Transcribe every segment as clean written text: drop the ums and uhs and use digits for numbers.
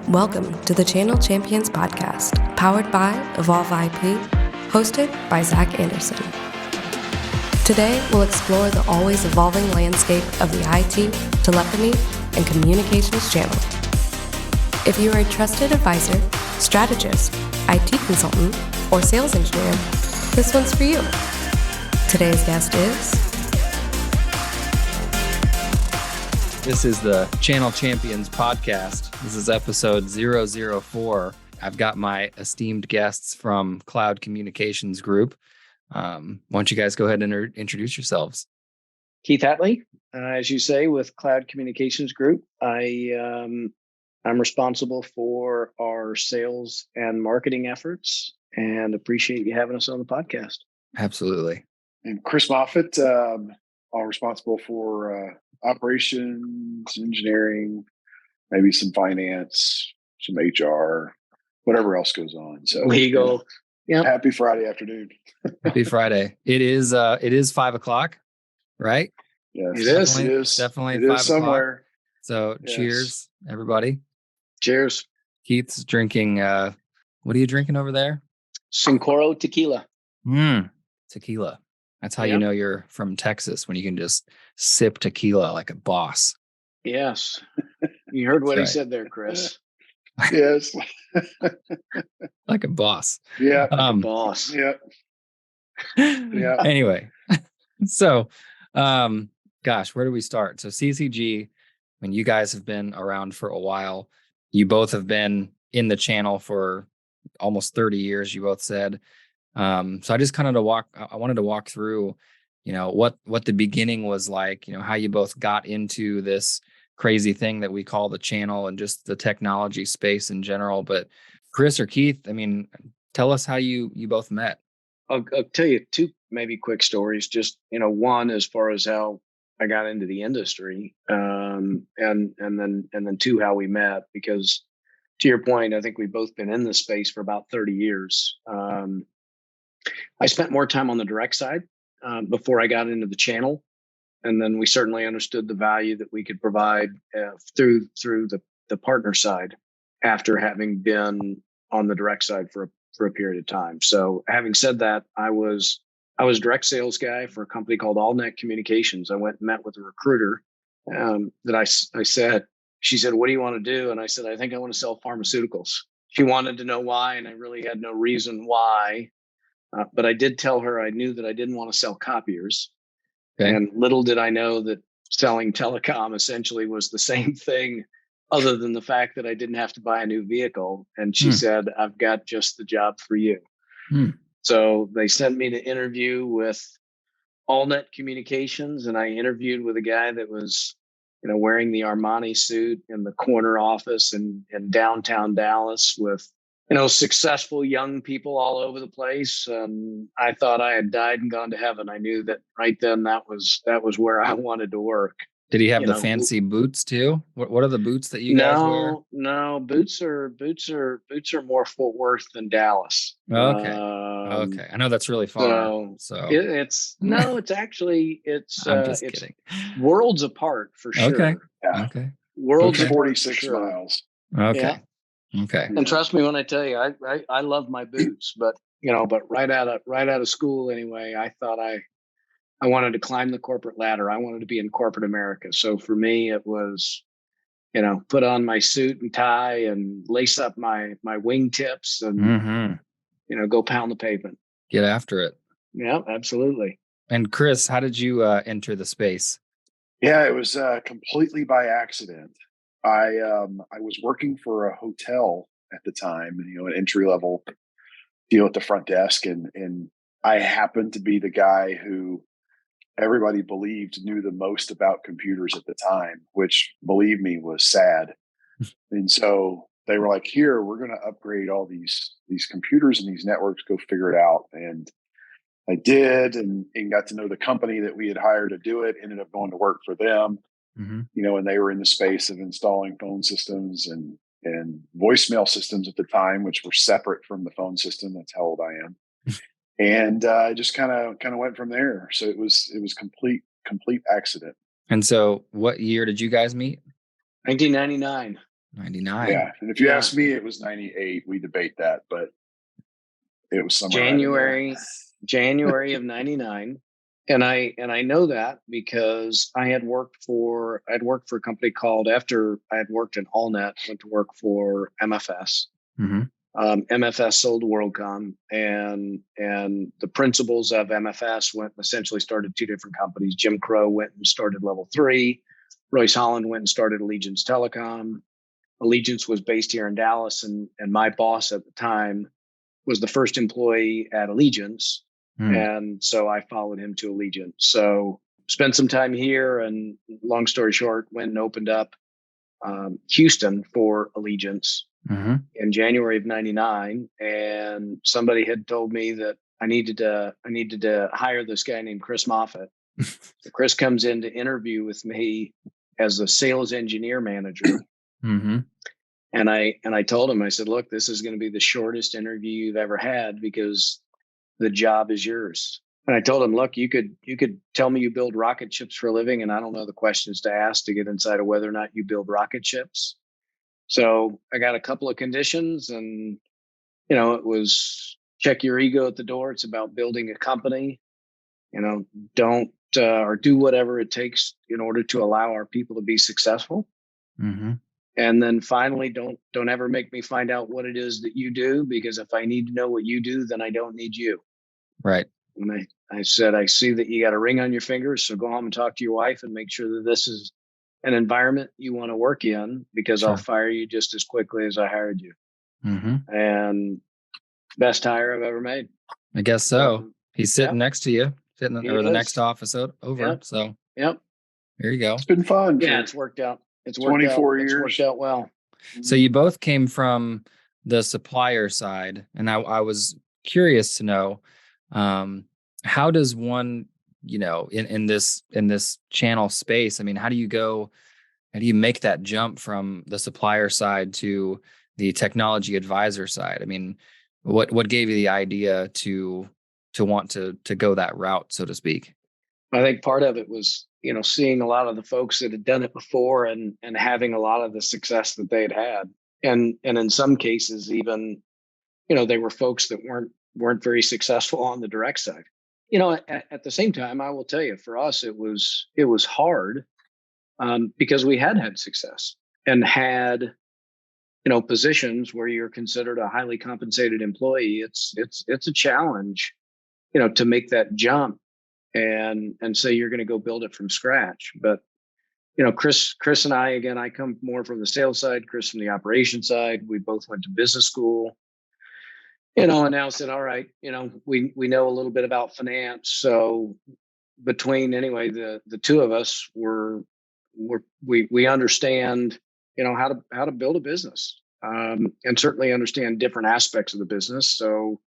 Welcome to the Channel Champions podcast, powered by Evolve IP, hosted by Zach Anderson. Today, we'll explore the always evolving landscape of the IT, telephony, and communications channel. If you are a trusted advisor, strategist, IT consultant, or sales engineer, this one's for you. Today's guest is... This is the Channel Champions podcast. This is episode 004. I've got my esteemed guests from Cloud Communications Group. Why don't you guys go ahead and introduce yourselves? Keith Hartley, as you say, with Cloud Communications Group. I'm responsible for our sales and marketing efforts, and appreciate you having us on the podcast. Absolutely. And Chris Moffett, all responsible for operations, engineering, maybe some finance, some HR, whatever else goes on. So legal. Yeah. Happy Friday afternoon. Happy Friday. It is 5 o'clock, right? Yes, It is definitely 5 somewhere. o'clock. So Yes. Cheers, everybody. Cheers. Keith's drinking. What are you drinking over there? Sincoro tequila. Tequila. That's how you know you're from Texas, when you can just sip tequila like a boss. Yes. You heard what That's he right. said there, Chris. Yes. Like a boss. Yeah. Boss. Yeah. Yeah. Anyway, so, gosh, where do we start? So CCG, when you guys have been around for a while, you both have been in the channel for almost 30 years, you both said. So I just kind of wanted to walk through, what the beginning was like, how you both got into this crazy thing that we call the channel and just the technology space in general. But Chris or Keith, tell us how you both met. I'll tell you two maybe quick stories. Just, one as far as how I got into the industry, and then two, how we met. Because to your point, I think we've both been in this space for about 30 years. I spent more time on the direct side before I got into the channel, and then we certainly understood the value that we could provide through the partner side after having been on the direct side for a period of time. So, having said that, I was a direct sales guy for a company called AllNet Communications. I went and met with a recruiter that I said. She said, "What do you want to do?" And I said, "I think I want to sell pharmaceuticals." She wanted to know why, and I really had no reason why. But I did tell her I knew that I didn't want to sell copiers. Okay. And little did I know that selling telecom essentially was the same thing, other than the fact that I didn't have to buy a new vehicle. And she said, "I've got just the job for you." So they sent me to interview with AllNet Communications, and I interviewed with a guy that was, wearing the Armani suit in the corner office in downtown Dallas with successful young people all over the place. I thought I had died and gone to heaven. I knew that right then that was where I wanted to work. Did he have the fancy boots too? What are the boots that you guys wear? No, boots are more Fort Worth than Dallas. Okay. I know that's really far. So it's actually I'm just kidding. Worlds apart for sure. Okay. Yeah. Okay. Worlds apart 46 for sure. miles. Okay. Yeah. Okay. And trust me when I tell you, I love my boots, but right out of school anyway, I thought I wanted to climb the corporate ladder. I wanted to be in corporate America. So for me, it was, put on my suit and tie and lace up my wingtips and, go pound the pavement. Get after it. Yeah, absolutely. And Chris, how did you enter the space? Yeah, it was completely by accident. I was working for a hotel at the time, an entry level deal at the front desk, and I happened to be the guy who everybody believed knew the most about computers at the time, which, believe me, was sad. And so they were like, "Here, we're going to upgrade all these computers and these networks. Go figure it out." And I did, and got to know the company that we had hired to do it. Ended up going to work for them. And they were in the space of installing phone systems and voicemail systems at the time, which were separate from the phone system. That's how old I am. And I just kind of went from there. So it was complete accident. And so what year did you guys meet? 1999. 99. Yeah. And if you Yeah. ask me, it was 98. We debate that, but it was somewhere right in there. January of 99. And I know that because I'd worked for a company called, after I had worked in AllNet, went to work for MFS. Mm-hmm. MFS sold to WorldCom, and the principals of MFS went and essentially started two different companies. Jim Crow went and started Level 3. Royce Holland went and started Allegiance Telecom. Allegiance was based here in Dallas, and my boss at the time was the first employee at Allegiance. And so I followed him to Allegiance. So spent some time here, and long story short, went and opened up Houston for Allegiance in January of 99. And somebody had told me that I needed to hire this guy named Chris Moffett. So Chris comes in to interview with me as a sales engineer manager. And I told him, I said, look, this is going to be the shortest interview you've ever had because the job is yours. And I told him, look, you could tell me you build rocket ships for a living, and I don't know the questions to ask to get inside of whether or not you build rocket ships. So I got a couple of conditions, and it was check your ego at the door. It's about building a company. Don't or do whatever it takes in order to allow our people to be successful. And then finally, don't ever make me find out what it is that you do, because if I need to know what you do, then I don't need you. Right. And I said, I see that you got a ring on your finger, so go home and talk to your wife and make sure that this is an environment you want to work in, because I'll fire you just as quickly as I hired you. And best hire I've ever made. I guess so. He's sitting next to you, or the next office over. Yep. So there you go. It's been fun. Yeah, it's worked out. It's 24 years. It's worked out well. So you both came from the supplier side, and I was curious to know, how does one, in this channel space, I mean, how do you make that jump from the supplier side to the technology advisor side? I mean, what gave you the idea to want to go that route, so to speak? I think part of it was, seeing a lot of the folks that had done it before and having a lot of the success that they had. And in some cases, even, they were folks that weren't very successful on the direct side. At the same time, I will tell you, for us, it was hard because we had success and had, positions where you're considered a highly compensated employee. It's a challenge, to make that jump and say you're going to go build it from scratch. But Chris and I, again, I come more from the sales side, Chris from the operations side. We both went to business school, and now said, all right, we know a little bit about finance. So between, anyway, the two of us we understand, how to build a business, and certainly understand different aspects of the business. So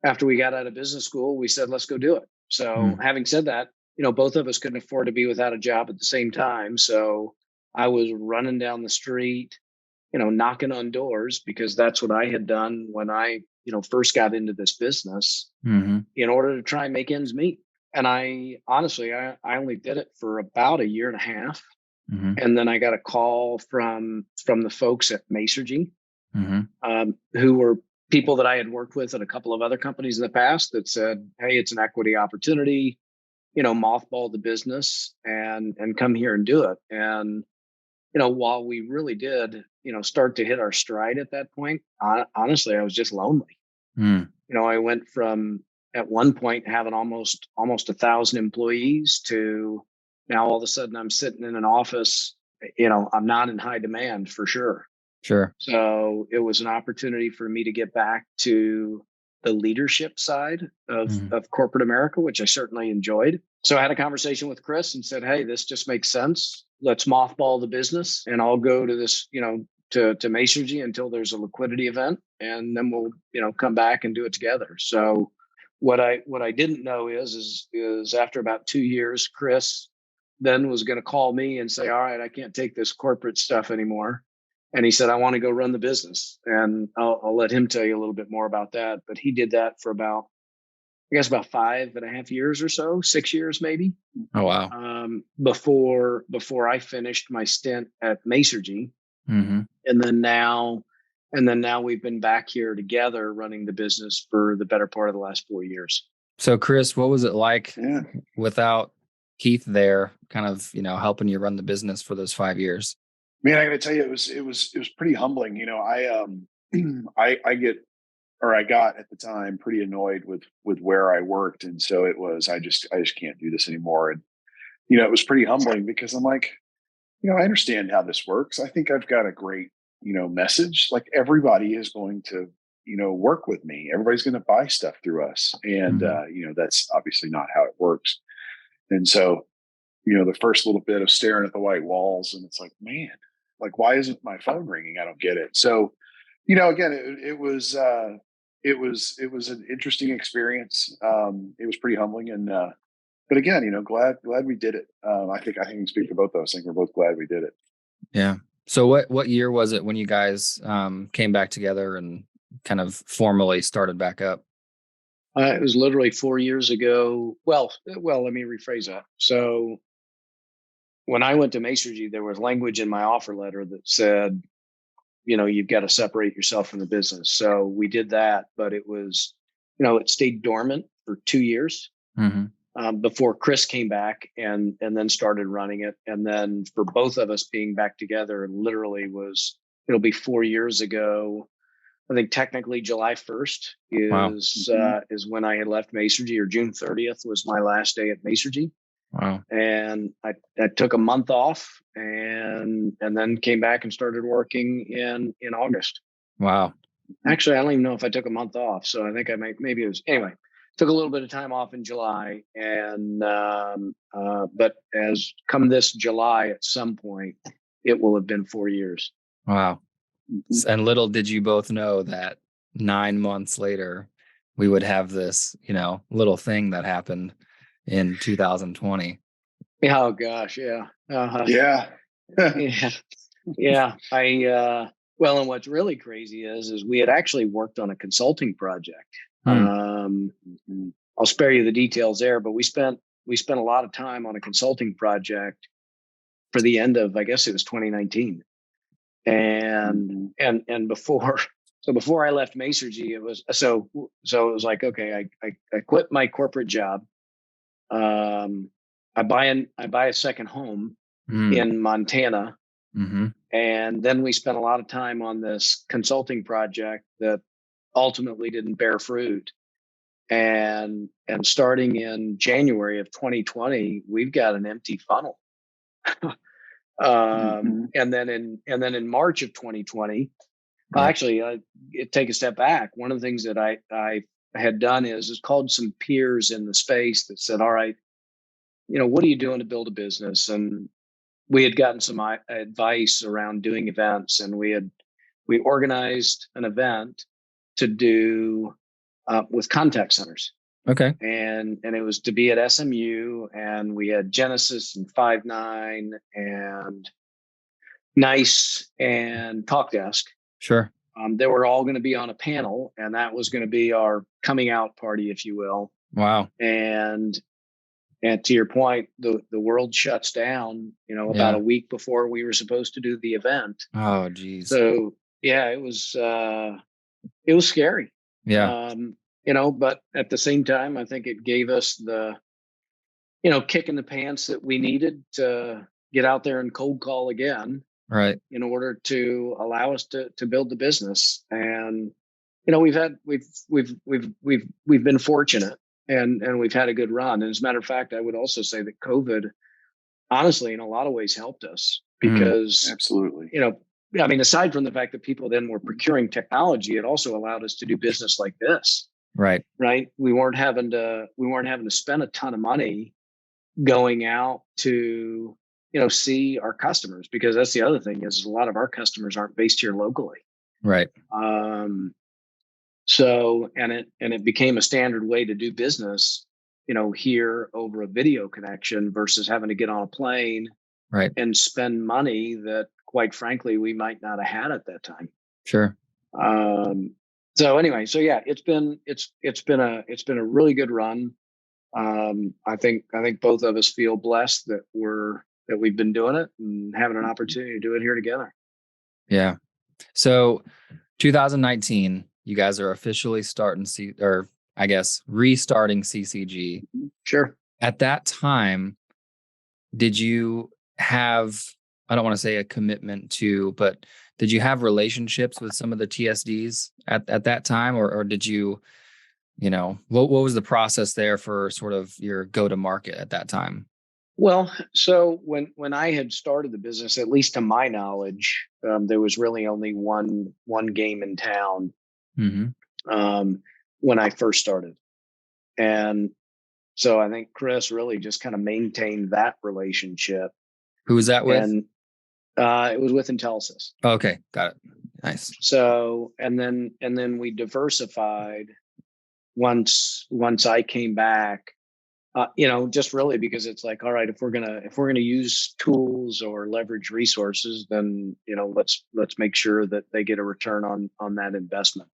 after we got out of business school, we said, let's go do it. So having said that, both of us couldn't afford to be without a job at the same time. So I was running down the street, knocking on doors, because that's what I had done when I, first got into this business, in order to try and make ends meet. And I honestly, I only did it for about a year and a half. And then I got a call from the folks at Masergy, who were people that I had worked with at a couple of other companies in the past, that said, hey, it's an equity opportunity, mothball the business and come here and do it. And, while we really did, start to hit our stride at that point, honestly, I was just lonely. I went from, at one point, having almost 1,000 employees to now all of a sudden I'm sitting in an office, I'm not in high demand for sure. Sure. So it was an opportunity for me to get back to the leadership side of corporate America, which I certainly enjoyed. So I had a conversation with Chris and said, hey, this just makes sense. Let's mothball the business, and I'll go to this, to Masergy until there's a liquidity event, and then we'll, come back and do it together. So what I didn't know is after about 2 years, Chris then was going to call me and say, all right, I can't take this corporate stuff anymore. And he said, I want to go run the business. And I'll let him tell you a little bit more about that. But he did that for about 5.5 years or so, 6 years maybe. Oh, wow. Before I finished my stint at Masergy. Mm-hmm. And then now we've been back here together running the business for the better part of the last 4 years. So Chris, what was it like without Keith there, kind of, helping you run the business for those 5 years? Man, I got to tell you, it was pretty humbling. I got at the time pretty annoyed with where I worked, and so it was I just can't do this anymore. And it was pretty humbling because I'm like, I understand how this works. I think I've got a great message. Like, everybody is going to work with me. Everybody's going to buy stuff through us, and that's obviously not how it works. And so the first little bit of staring at the white walls, and it's like, man, like, why isn't my phone ringing? I don't get it. So again, it was an interesting experience. It was pretty humbling, and but again, glad we did it. I think I can speak for both of us. I think we're both glad we did it. Yeah. So what year was it when you guys came back together and kind of formally started back up? It was literally 4 years ago. Well, let me rephrase that. So when I went to Macergy, there was language in my offer letter that said, you've got to separate yourself from the business. So we did that, but it was, it stayed dormant for 2 years before Chris came back and then started running it. And then for both of us being back together, literally it'll be 4 years ago. I think technically July 1st is when I had left Macergy, or June 30th was my last day at Macergy. Wow. And I took a month off and then came back and started working in August. Wow. Actually, I don't even know if I took a month off. So I think maybe it was, anyway, took a little bit of time off in July. And, but as come this July, at some point, it will have been 4 years. Wow. And little did you both know that 9 months later, we would have this, little thing that happened in 2020. Oh gosh, yeah. Yeah. Yeah. Well, and what's really crazy is we had actually worked on a consulting project. I'll spare you the details there, but we spent a lot of time on a consulting project for the end of, I guess it was 2019. And before I left Macergy, it was so it was like, okay, I quit my corporate job. I buy a second home in Montana. And then we spent a lot of time on this consulting project that ultimately didn't bear fruit. And starting in January of 2020, we've got an empty funnel. And then in March of 2020, actually, take a step back. One of the things that I had done is called some peers in the space that said, all right, what are you doing to build a business? And we had gotten some advice around doing events, and we organized an event to do with contact centers. Okay. And it was to be at SMU, and we had Genesis and Five9 and NICE and TalkDesk. Sure. They were all going to be on a panel, and that was going to be our coming out party, if you will. Wow. And to your point, the world shuts down, about a week before we were supposed to do the event. Oh, geez. So yeah, it was scary. Yeah. But at the same time, I think it gave us the, kick in the pants that we needed to get out there and cold call again. Right. In order to allow us to build the business. And, we've been fortunate and we've had a good run. And as a matter of fact, I would also say that COVID, honestly, in a lot of ways helped us because absolutely, aside from the fact that people then were procuring technology, it also allowed us to do business like this. Right. Right. We weren't having to spend a ton of money going out to, see our customers, because that's the other thing is a lot of our customers aren't based here locally. Right. So, and it became a standard way to do business, here over a video connection versus having to get on a plane, right, and spend money that, quite frankly, we might not have had at that time. Sure. So anyway, so yeah, it's been a really good run. I think both of us feel blessed that we've been doing it and having an opportunity to do it here together. Yeah. So 2019, you guys are officially restarting CCG. Sure. At that time, did you have, I don't want to say a commitment to, but did you have relationships with some of the TSDs at that time? Or did you, what was the process there for sort of your go to market at that time? Well, so when I had started the business, at least to my knowledge, there was really only one game in town when I first started, and so I think Chris really just kind of maintained that relationship. Who was that with? And it was with Intelisys. Okay, got it. Nice. So and then we diversified once I came back. Just really because it's like, all right, if we're gonna use tools or leverage resources, then let's make sure that they get a return on that investment.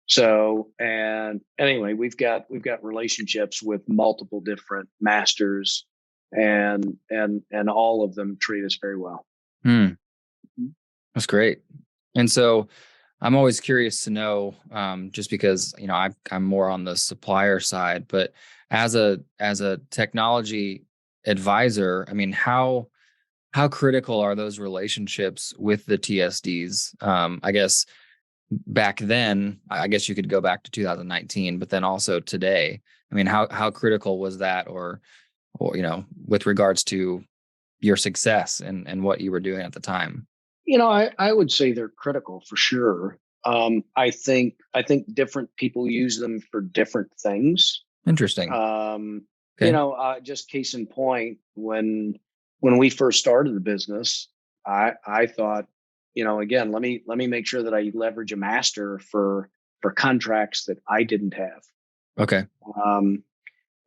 So and anyway, we've got relationships with multiple different masters, and all of them treat us very well. That's great. And so I'm always curious to know, just because I'm more on the supplier side, but as a technology advisor, I mean, how critical are those relationships with the TSDs? I guess back then, I guess you could go back to 2019, but then also today. I mean, how critical was that, or with regards to your success and what you were doing at the time? I would say they're critical for sure. I think different people use them for different things. Interesting. Okay. Just case in point, when we first started the business, I thought, again, let me make sure that I leverage a master for contracts that I didn't have. Okay.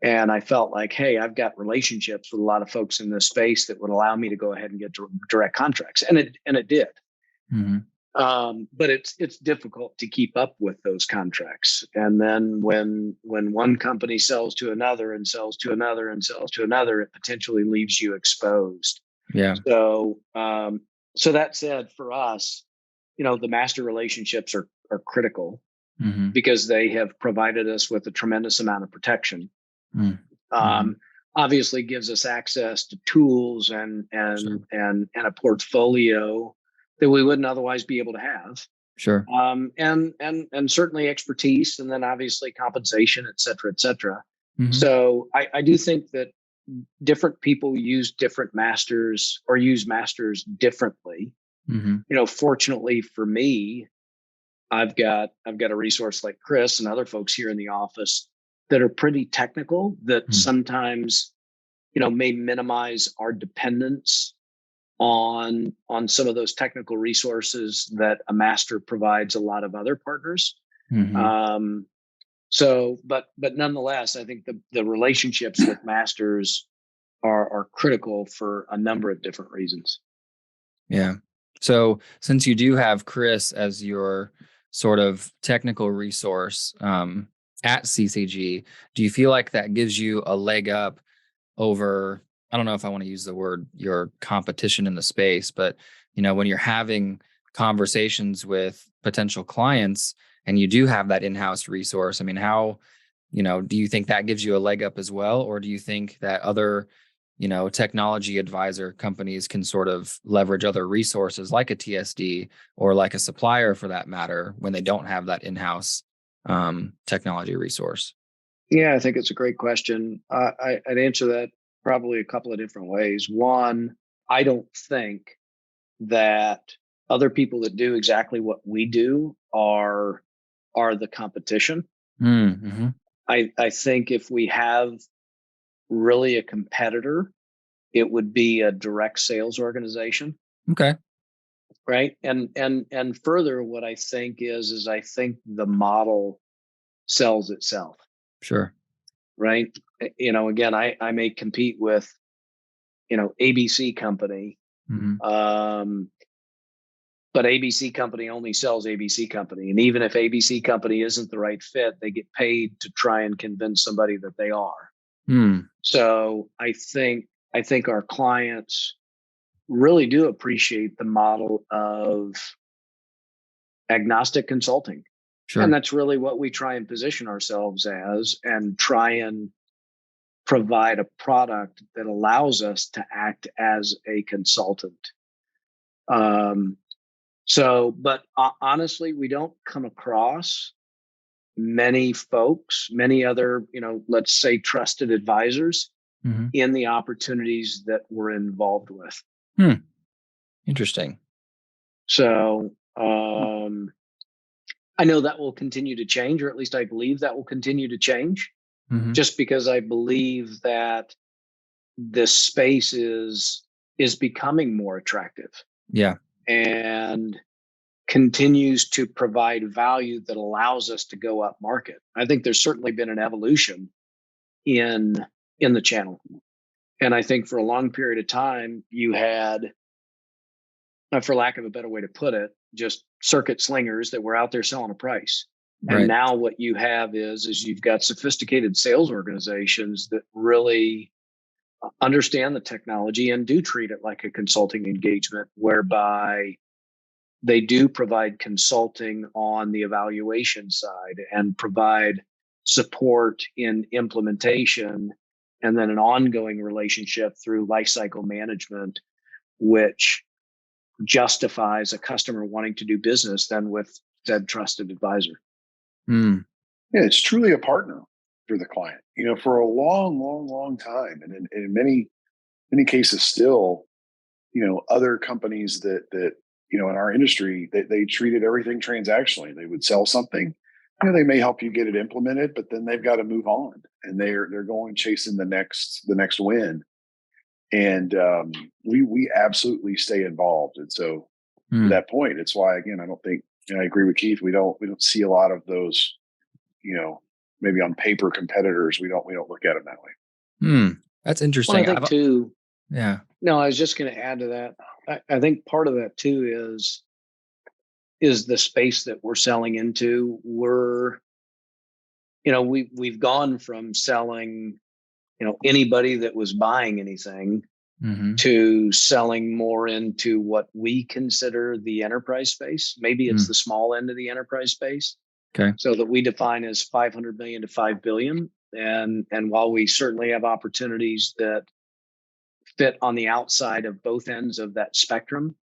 And I felt like, hey, I've got relationships with a lot of folks in this space that would allow me to go ahead and get direct contracts, and it did. But it's difficult to keep up with those contracts. And then when one company sells to another and sells to another and sells to another, it potentially leaves you exposed. Yeah. So so that said, for us, the master relationships are critical because they have provided us with a tremendous amount of protection. Obviously gives us access to tools and Sure. and a portfolio that we wouldn't otherwise be able to have. Sure. And certainly expertise, and then obviously compensation, et cetera, et cetera. So I do think that different people use different masters or use masters differently. Fortunately for me, I've got a resource like Chris and other folks here in the office that are pretty technical, that sometimes, may minimize our dependence on some of those technical resources that a master provides a lot of other partners. So, but nonetheless, I think the relationships with masters are critical for a number of different reasons. Yeah. So since you do have Chris as your sort of technical resource at CCG, do you feel like that gives you a leg up over, I don't know if I want to use the word your competition in the space, but when you're having conversations with potential clients and you do have that in-house resource, I mean, how, do you think that gives you a leg up as well? Or do you think that other technology advisor companies can sort of leverage other resources like a TSD or like a supplier for that matter when they don't have that in-house technology resource? Yeah, I think it's a great question. I'd answer that probably a couple of different ways. One, I don't think that other people that do exactly what we do are the competition. I think if we have really a competitor, it would be a direct sales organization. Okay. Right. And further, what I think is I think the model sells itself. Sure. Right. Again, I may compete with, ABC company. But ABC company only sells ABC company. And even if ABC company isn't the right fit, they get paid to try and convince somebody that they are. So I think our clients really do appreciate the model of agnostic consulting. Sure. And that's really what we try and position ourselves as, and try and provide a product that allows us to act as a consultant. But honestly, we don't come across many folks, many other, let's say trusted advisors in the opportunities that we're involved with. Interesting. So I know that will continue to change, or at least I believe that will continue to change, just because I believe that this space is becoming more attractive. Yeah. And continues to provide value that allows us to go up market. I think there's certainly been an evolution in the channel. And I think for a long period of time, you had, for lack of a better way to put it, just circuit slingers that were out there selling a price. Right. And now what you have is you've got sophisticated sales organizations that really understand the technology and do treat it like a consulting engagement, whereby they do provide consulting on the evaluation side and provide support in implementation, and then an ongoing relationship through lifecycle management, which justifies a customer wanting to do business then with said trusted advisor. Yeah, it's truly a partner for the client, for a long, long, long time. And in many cases still, other companies that in our industry, they treated everything transactionally. They would sell something, they may help you get it implemented, but then they've got to move on, and they're going chasing the next win. And we absolutely stay involved. And so to that point, it's why, again, I don't think, I agree with Keith. We don't see a lot of those, maybe on paper competitors. We don't look at them that way. That's interesting. Well, I think too. Yeah. No, I was just going to add to that. I think part of that too is the space that we're selling into. We've gone from selling, anybody that was buying anything to selling more into what we consider the enterprise space. Maybe it's the small end of the enterprise space. Okay. So that we define as 500 million to 5 billion. And while we certainly have opportunities that fit on the outside of both ends of that spectrum,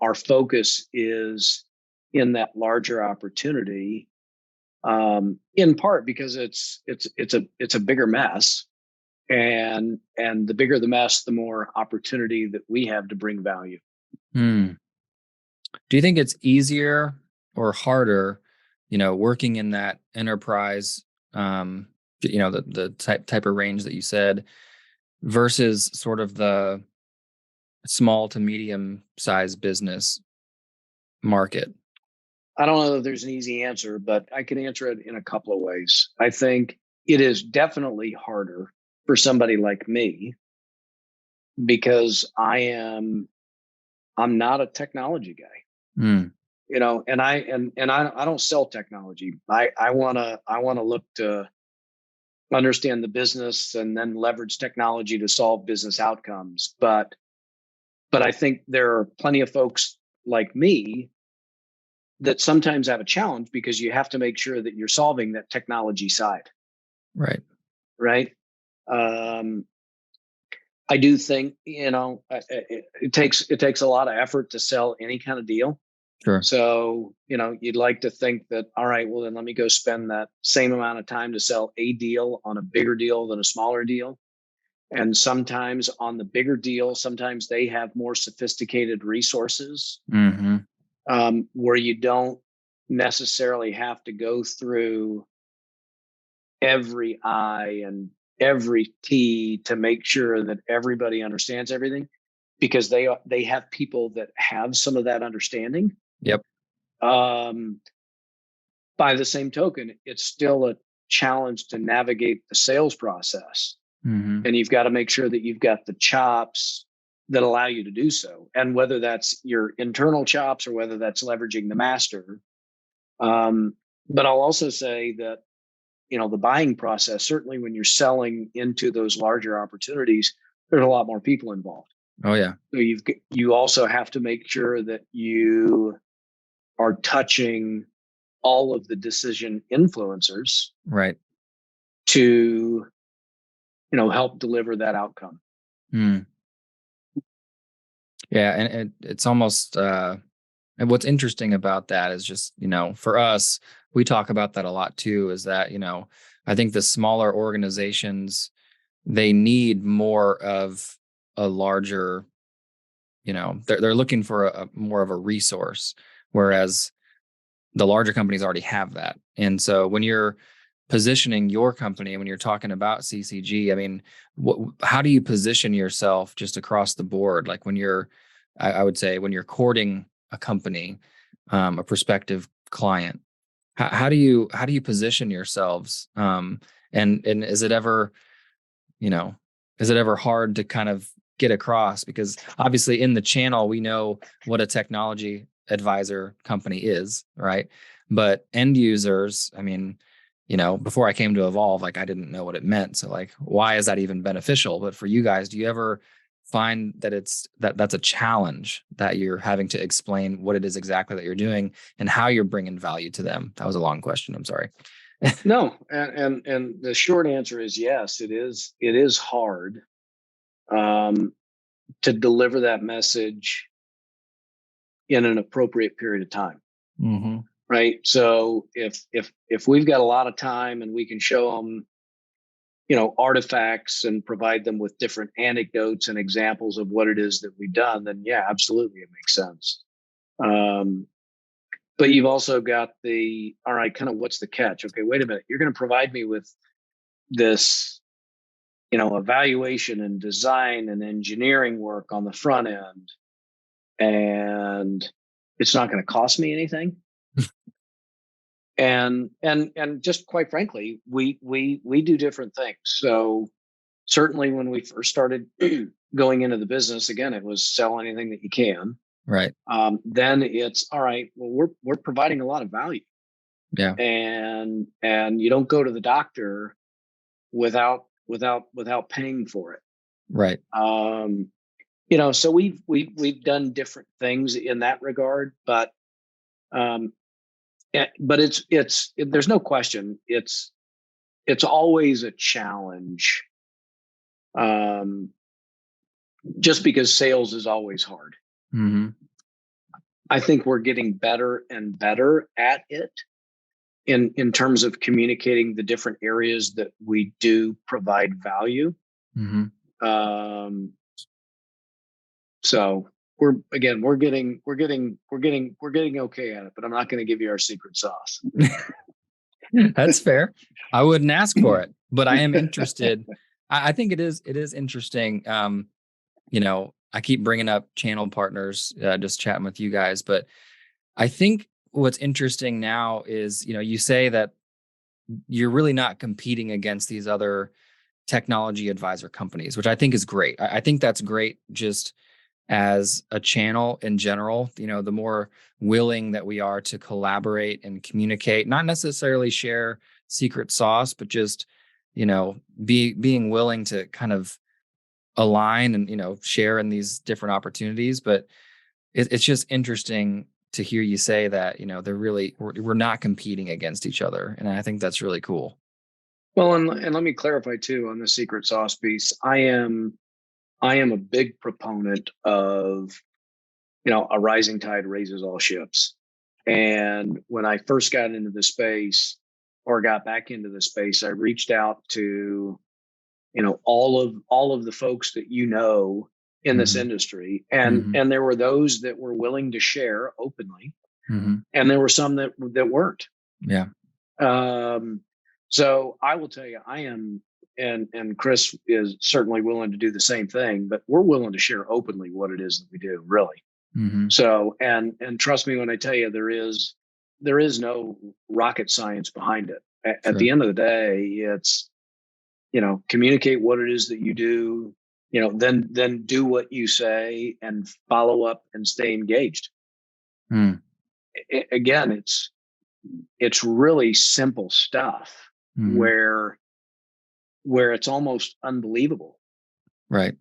our focus is in that larger opportunity, in part because it's a bigger mess. And the bigger the mess, the more opportunity that we have to bring value. Do you think it's easier or harder, working in that enterprise, the type of range that you said, versus sort of the small to medium sized business market? I don't know that there's an easy answer, but I can answer it in a couple of ways. I think it is definitely harder for somebody like me, because I'm not a technology guy, and I don't sell technology. I want to look to understand the business and then leverage technology to solve business outcomes. But I think there are plenty of folks like me that sometimes have a challenge, because you have to make sure that you're solving that technology side. Right. I do think, it takes a lot of effort to sell any kind of deal. Sure. So, you'd like to think that, all right, well, then let me go spend that same amount of time to sell a deal on a bigger deal than a smaller deal. And sometimes on the bigger deal, sometimes they have more sophisticated resources, where you don't necessarily have to go through every I and every T to make sure that everybody understands everything, because they have people that have some of that understanding. Yep. By the same token, it's still a challenge to navigate the sales process. And you've got to make sure that you've got the chops that allow you to do so. And whether that's your internal chops or whether that's leveraging the master. But I'll also say that, the buying process, certainly when you're selling into those larger opportunities, there's a lot more people involved. Oh yeah. So you also have to make sure that you are touching all of the decision influencers Right. to, help deliver that outcome. Mm. Yeah, and it's almost and what's interesting about that is just, for us, we talk about that a lot too, is that, I think the smaller organizations, they need more of a larger, they're looking for a more of a resource, whereas the larger companies already have that. And so when you're positioning your company, when you're talking about CCG, I mean, how do you position yourself just across the board? Like when I would say when you're courting a company, a prospective client, how do you position yourselves? And you know, is it ever hard to kind of get across? Because obviously in the channel, we know what a technology advisor company is, right? But end users, I mean, before I came to Evolve, like I didn't know what it meant. So like, why is that even beneficial? But for you guys, do you ever find that that's a challenge that you're having to explain what it is exactly that you're doing and how you're bringing value to them? That was a long question. I'm sorry. No, and the short answer is yes. It is hard to deliver that message in an appropriate period of time. Mm-hmm. Right. So if we've got a lot of time and we can show them, artifacts and provide them with different anecdotes and examples of what it is that we've done, then yeah, absolutely, it makes sense. But you've also got all right, kind of what's the catch? Okay, wait a minute. You're going to provide me with this, evaluation and design and engineering work on the front end, and it's not going to cost me anything. And just quite frankly, we do different things. So certainly when we first started going into the business, again, it was sell anything that you can. Right. Then it's all right. Well, we're providing a lot of value. Yeah. And you don't go to the doctor without paying for it. Right. So we've done different things in that regard, but there's no question. It's always a challenge. Just because sales is always hard. Mm-hmm. I think we're getting better and better at it in terms of communicating the different areas that we do provide value. Mm-hmm. So we're getting okay at it, but I'm not going to give you our secret sauce. That's fair. I wouldn't ask for it, but I am interested. I think it is interesting. I keep bringing up channel partners, just chatting with you guys, but I think what's interesting now is, you say that you're really not competing against these other technology advisor companies, which I think is great. I think that's great just as a channel in general. The more willing that we are to collaborate and communicate, not necessarily share secret sauce, but just, being willing to kind of align and, share in these different opportunities. But it's just interesting to hear you say that, we're not competing against each other. And I think that's really cool. Well, and let me clarify too on the secret sauce piece. I am a big proponent of, a rising tide raises all ships. And when I first got into the space or got back into the space, I reached out to, all of the folks that in this industry. And there were those that were willing to share openly. Mm-hmm. And there were some that weren't. Yeah. So I will tell you, I am, and Chris is certainly willing to do the same thing, but we're willing to share openly what it is that we do, really. Mm-hmm. So, and trust me when I tell you, there is no rocket science behind it. At the end of the day, it's, communicate what it is that you do, then do what you say and follow up and stay engaged. Again, it's really simple stuff where it's almost unbelievable. Right.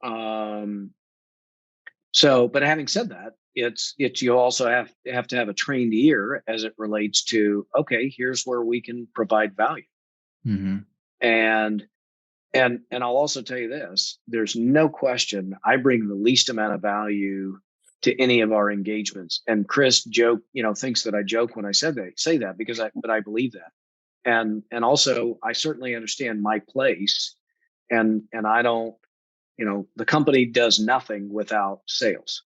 So, but having said that, it's you also have to have a trained ear as it relates to, okay, here's where we can provide value. Mm-hmm. And I'll also tell you this, there's no question I bring the least amount of value to any of our engagements. And Chris thinks that I joke when I say that because I believe that. And also I certainly understand my place, and I don't, the company does nothing without sales,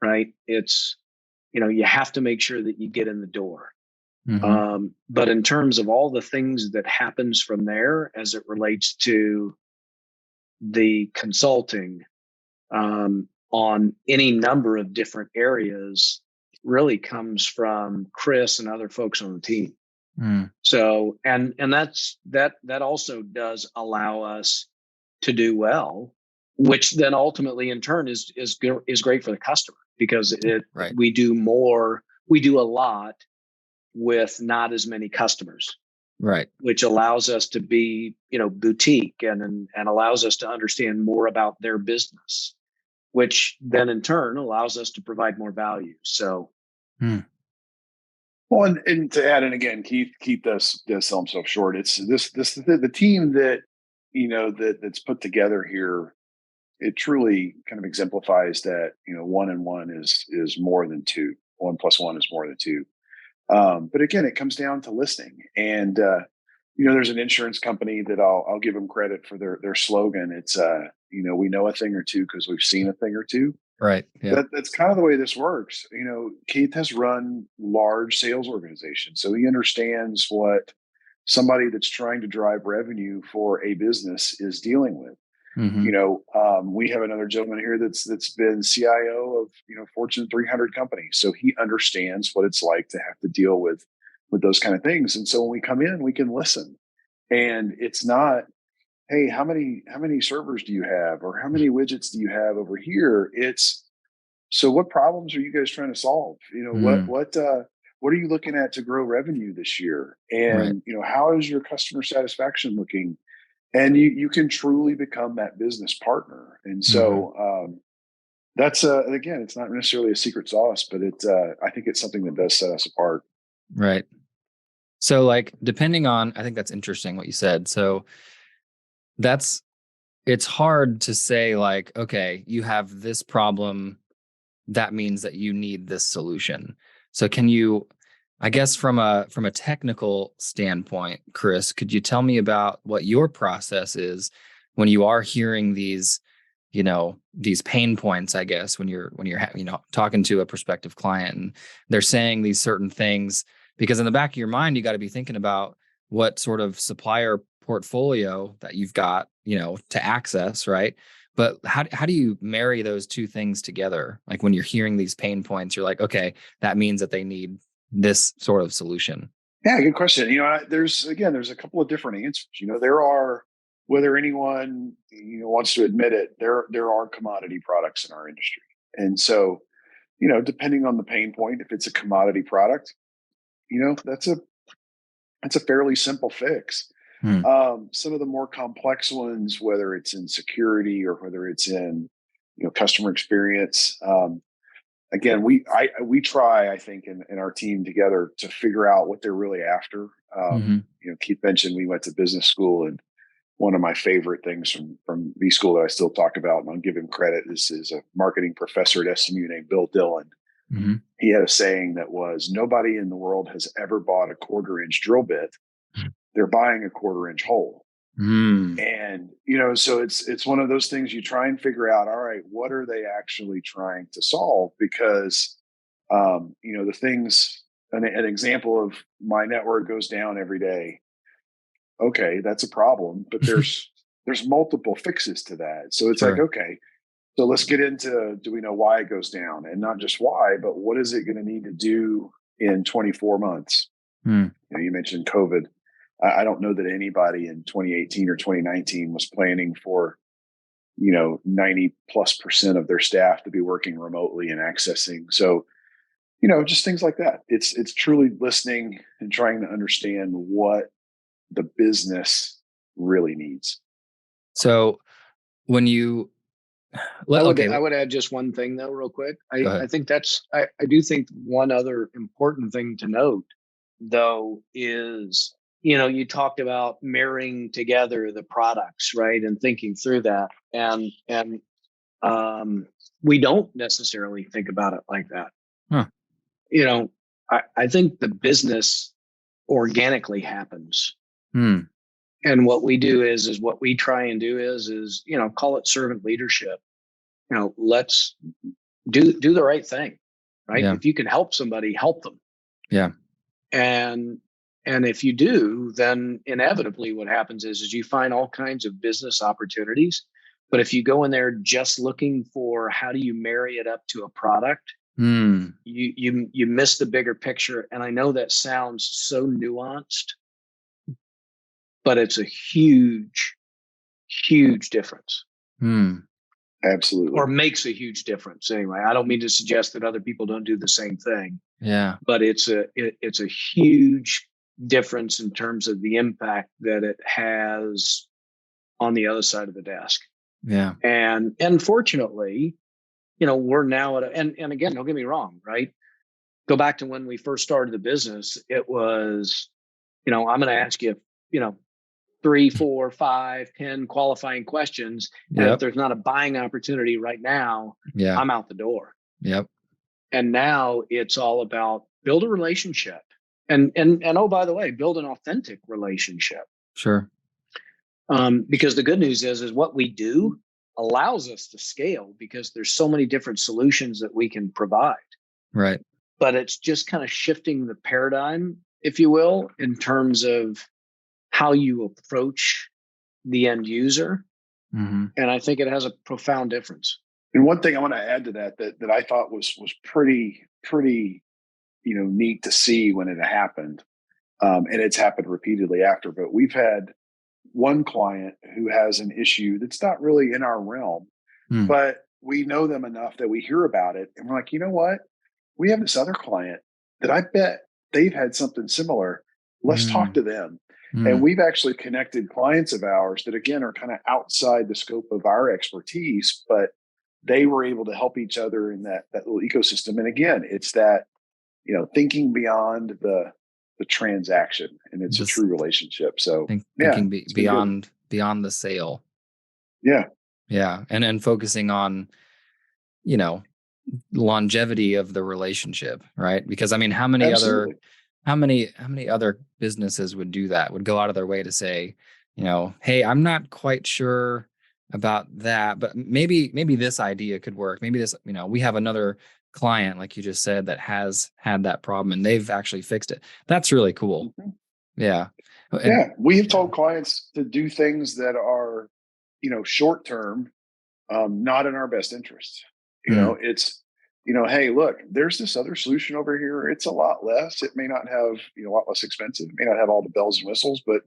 right? It's, you have to make sure that you get in the door. Mm-hmm. But in terms of all the things that happens from there as it relates to the consulting on any number of different areas really comes from Chris and other folks on the team. Mm. So, and that also does allow us to do well, which then ultimately in turn is great for the customer, because Right. we do a lot with not as many customers. Right. Which allows us to be, boutique and allows us to understand more about their business, which then in turn allows us to provide more value. So, Well, and to add in again, Keith does sell himself short. It's the team that that's put together here. It truly kind of exemplifies that 1 and 1 is more than 2. 1 plus 1 is more than 2. But again, it comes down to listening. And there's an insurance company that I'll give them credit for their slogan. It's we know a thing or two because we've seen a thing or two. Right. Yeah. That's kind of the way this works. Keith has run large sales organizations, so he understands what somebody that's trying to drive revenue for a business is dealing with. Mm-hmm. We have another gentleman here that's been CIO of Fortune 300 companies, so he understands what it's like to have to deal with those kind of things. And so when we come in, we can listen, and it's not, hey, how many servers do you have, or how many widgets do you have over here? It's, so what problems are you guys trying to solve? What are you looking at to grow revenue this year? And Right. how is your customer satisfaction looking? And you can truly become that business partner. And so that's again, it's not necessarily a secret sauce, but I think it's something that does set us apart. Right. So like, depending on, I think that's interesting what you said. So it's hard to say like, okay, you have this problem, that means that you need this solution. So can you, I guess from a technical standpoint, Chris, could you tell me about what your process is when you are hearing these, these pain points, I guess, when you're talking to a prospective client and they're saying these certain things, because in the back of your mind, you got to be thinking about what sort of supplier portfolio that you've got, to access, right? But how do you marry those two things together? Like when you're hearing these pain points, you're like, okay, that means that they need this sort of solution. Yeah, good question. There's a couple of different answers. There are, whether anyone wants to admit it, there are commodity products in our industry, and so depending on the pain point, if it's a commodity product, that's a fairly simple fix. Some of the more complex ones, whether it's in security or whether it's in customer experience, again, we try, I think, in our team together to figure out what they're really after. Mm-hmm. Keith mentioned we went to business school, and one of my favorite things from B school that I still talk about, and I'll give him credit, is a marketing professor at SMU named Bill Dillon. Mm-hmm. He had a saying that was, nobody in the world has ever bought a 1/4-inch drill bit. They're buying a 1/4-inch hole. And, so it's one of those things you try and figure out, all right, what are they actually trying to solve? Because, the things, an example of my network goes down every day. Okay, that's a problem, but there's multiple fixes to that. So it's like, okay, so let's get into, do we know why it goes down? And not just why, but what is it going to need to do in 24 months? You mentioned COVID. I don't know that anybody in 2018 or 2019 was planning for, 90+% of their staff to be working remotely and accessing. So, just things like that. It's truly listening and trying to understand what the business really needs. So when you I would add just one thing though, real quick. Go I ahead. think I do think one other important thing to note though is, you talked about marrying together the products, right? And thinking through that. And we don't necessarily think about it like that. Huh. I think the business organically happens. Hmm. And what we do is what we try and do is, call it servant leadership. Let's do the right thing, right? Yeah. If you can help somebody, help them. Yeah. And if you do, then inevitably what happens is you find all kinds of business opportunities. But if you go in there just looking for how do you marry it up to a product, you miss the bigger picture. And I know that sounds so nuanced, but it's a huge, huge difference. Absolutely. Or makes a huge difference. Anyway, I don't mean to suggest that other people don't do the same thing. Yeah. But it's a huge difference in terms of the impact that it has on the other side of the desk. Yeah. And fortunately, we're now at and again, don't get me wrong, right? Go back to when we first started the business. It was, I'm going to ask you, 3, 4, 5, 10 qualifying questions. And if there's not a buying opportunity right now, I'm out the door. Yep. And now it's all about build a relationship and oh, by the way, build an authentic relationship. Sure. Because the good news is what we do allows us to scale because there's so many different solutions that we can provide. Right. But it's just kind of shifting the paradigm, if you will, in terms of how you approach the end user. Mm-hmm. And I think it has a profound difference. And one thing I want to add to that I thought was pretty neat to see when it happened, and it's happened repeatedly after. But we've had one client who has an issue that's not really in our realm, but we know them enough that we hear about it, and we're like, you know what? We have this other client that I bet they've had something similar. Let's talk to them. And we've actually connected clients of ours that, again, are kind of outside the scope of our expertise, but they were able to help each other in that little ecosystem. And again, it's that, thinking beyond the transaction, and it's a true relationship. So thinking beyond the sale. Yeah. Yeah. And focusing on, longevity of the relationship, right? Because I mean, how many other businesses would do that, would go out of their way to say, hey, I'm not quite sure about that, but maybe this idea could work. Maybe this, we have another client, like you just said, that has had that problem and they've actually fixed it. That's really cool. Mm-hmm. Yeah. We have told clients to do things that are, short term, not in our best interest. It's, hey, look, there's this other solution over here. It's a lot less. It may not have, a lot less expensive. It may not have all the bells and whistles, but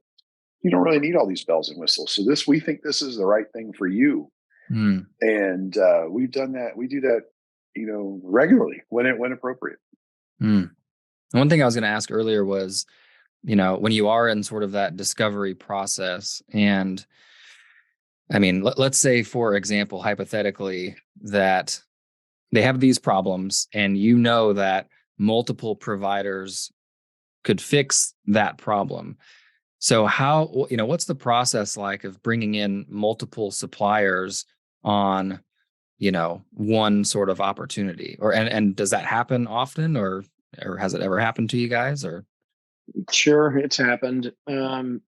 you don't really need all these bells and whistles. So we think this is the right thing for you. And we've done that. We do that, regularly when appropriate. One thing I was going to ask earlier was, when you are in sort of that discovery process, and I mean, let's say, for example, hypothetically, that they have these problems and that multiple providers could fix that problem. So how, what's the process like of bringing in multiple suppliers on, one sort of opportunity? And does that happen often, or has it ever happened to you guys? Or sure, it's happened. Having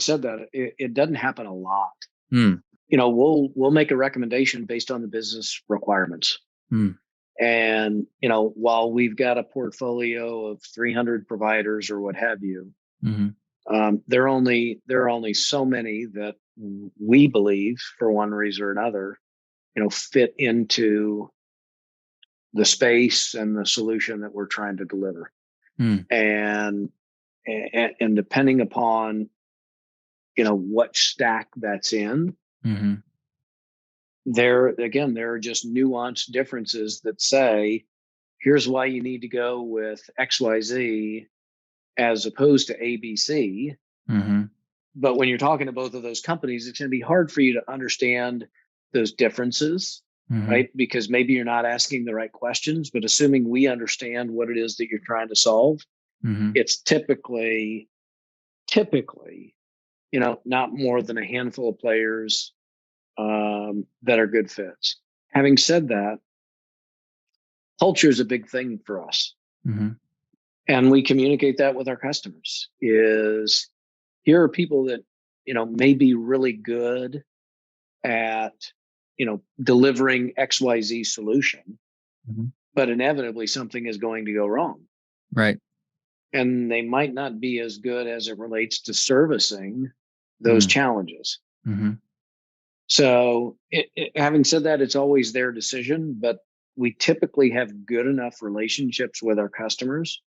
said that, it doesn't happen a lot. We'll make a recommendation based on the business requirements. And, while we've got a portfolio of 300 providers or what have you, there are only so many that we believe, for one reason or another, fit into the space and the solution that we're trying to deliver. And depending upon, what stack that's in, there are just nuanced differences that say, here's why you need to go with XYZ as opposed to ABC. But when you're talking to both of those companies, it's going to be hard for you to understand those differences, right? Because maybe you're not asking the right questions, but assuming we understand what it is that you're trying to solve, it's typically, not more than a handful of players that are good fits. Having said that, culture is a big thing for us. And we communicate that with our customers is here are people that, may be really good at, delivering XYZ solution, but inevitably something is going to go wrong. Right. And they might not be as good as it relates to servicing those challenges. So having said that, it's always their decision, but we typically have good enough relationships with our customers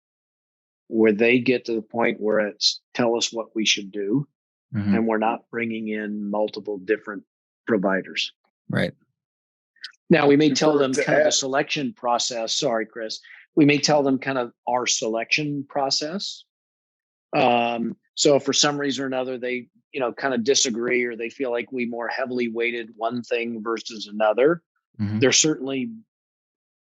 where they get to the point where it's tell us what we should do. And we're not bringing in multiple different providers. Right. Now we may tell them kind of the selection process. Sorry, Chris. We may tell them kind of our selection process. So if for some reason or another, they, kind of disagree or they feel like we more heavily weighted one thing versus another, they're certainly,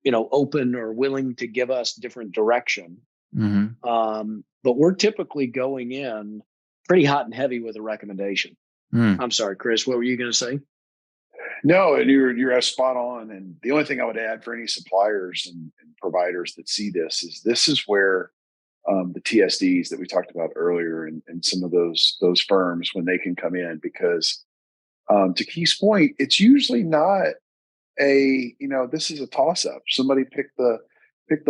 open or willing to give us different direction. But we're typically going in pretty hot and heavy with a recommendation. I'm sorry, Chris, what were you going to say? No, and you're spot on. And the only thing I would add for any suppliers and providers that see this is where the TSDs that we talked about earlier and some of those firms, when they can come in, because to Keith's point, it's usually not this is a toss up. Somebody pick the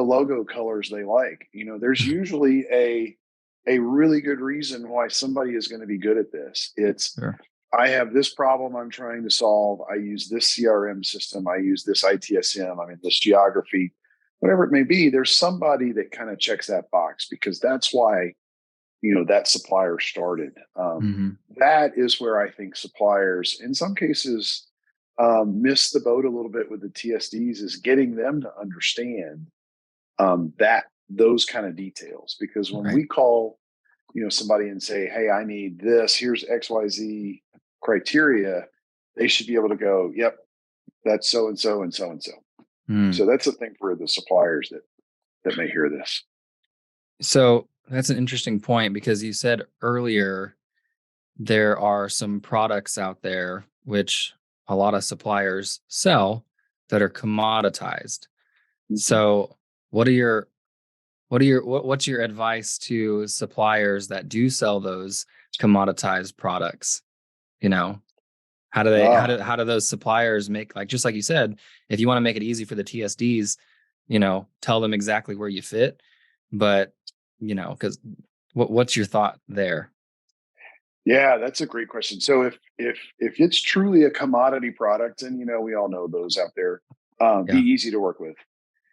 logo colors they like. There's usually a really good reason why somebody is going to be good at this. It's sure. I have this problem I'm trying to solve. I use this CRM system. I use this ITSM. I'm in this geography, whatever it may be. There's somebody that kind of checks that box because that's why, that supplier started. That is where I think suppliers, in some cases, miss the boat a little bit with the TSDs, is getting them to understand those kind of details. Because when we call, somebody and say, hey, I need this, here's XYZ criteria, they should be able to go, yep, that's so and so and so and so. So that's the thing for the suppliers that may hear this. So that's an interesting point, because you said earlier there are some products out there which a lot of suppliers sell that are commoditized. So what's your advice to suppliers that do sell those commoditized products? How do those suppliers make, like, just like you said, if you want to make it easy for the TSDs, tell them exactly where you fit, but because what's your thought there? Yeah, that's a great question. So if it's truly a commodity product, and we all know those out there, be easy to work with.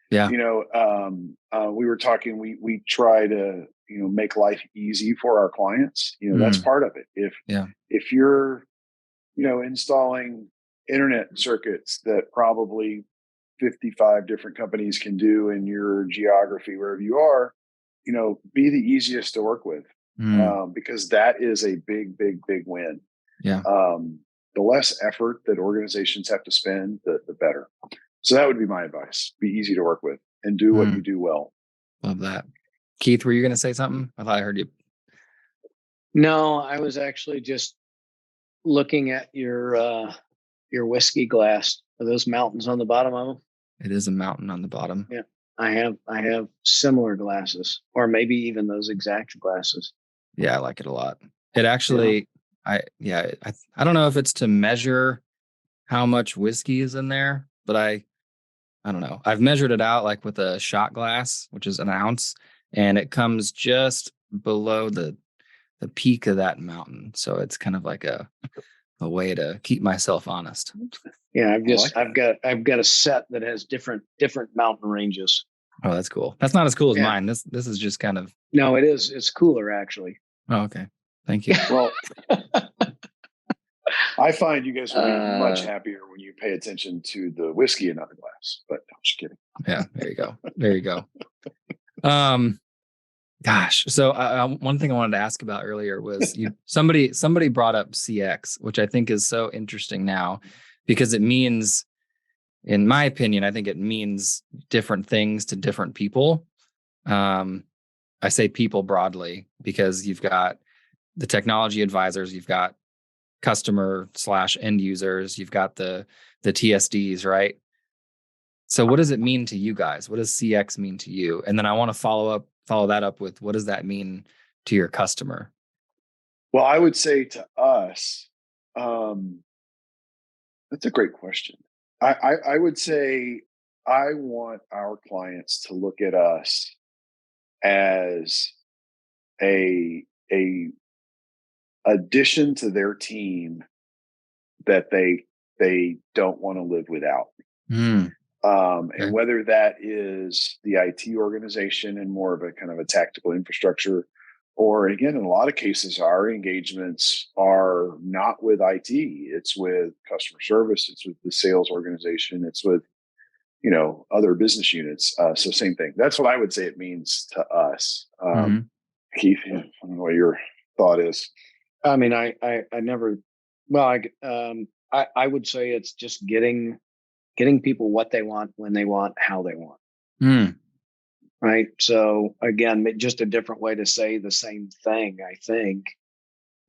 Yeah. We were talking, we try to, make life easy for our clients. That's part of it. If you're, installing internet circuits that probably 55 different companies can do in your geography, wherever you are, be the easiest to work with. Because that is a big, big, big win. Yeah. The less effort that organizations have to spend, the better. So that would be my advice. Be easy to work with and do what you do well. Love that. Keith, were you going to say something? I thought I heard you. No, I was actually just looking at your whiskey glass. Are those mountains on the bottom of them? It is a mountain on the bottom. Yeah. I have similar glasses, or maybe even those exact glasses. Yeah, I like it a lot. It actually, I don't know if it's to measure how much whiskey is in there, but I don't know. I've measured it out like with a shot glass, which is an ounce, and it comes just below the peak of that mountain. So it's kind of like a way to keep myself honest. Yeah, I've got a set that has different mountain ranges. Oh, that's cool. That's not as cool as mine. This is just kind of. No, it is. It's cooler, actually. Oh, okay. Thank you. Well, I find you guys will be much happier when you pay attention to the whiskey and not the glass. But I'm just kidding. Yeah, there you go. There you go. Gosh. So one thing I wanted to ask about earlier was somebody brought up CX, which I think is so interesting now, because it means, in my opinion, I think it means different things to different people. I say people broadly because you've got the technology advisors, you've got customer/end users, you've got the TSDs, right? So what does it mean to you guys? What does CX mean to you? And then I want to follow that up with, what does that mean to your customer? Well, I would say to us, that's a great question. I would say I want our clients to look at us as a addition to their team that they don't want to live without. Okay. And whether that is the IT organization and more of a kind of a tactical infrastructure, or again, in a lot of cases, our engagements are not with IT. It's with customer service. It's with the sales organization. It's with, other business units. So same thing. That's what I would say it means to us. Keith, I don't know what your thought is. I mean, I never, well, I would say it's just getting people what they want, when they want, how they want. Right. So again, just a different way to say the same thing, I think,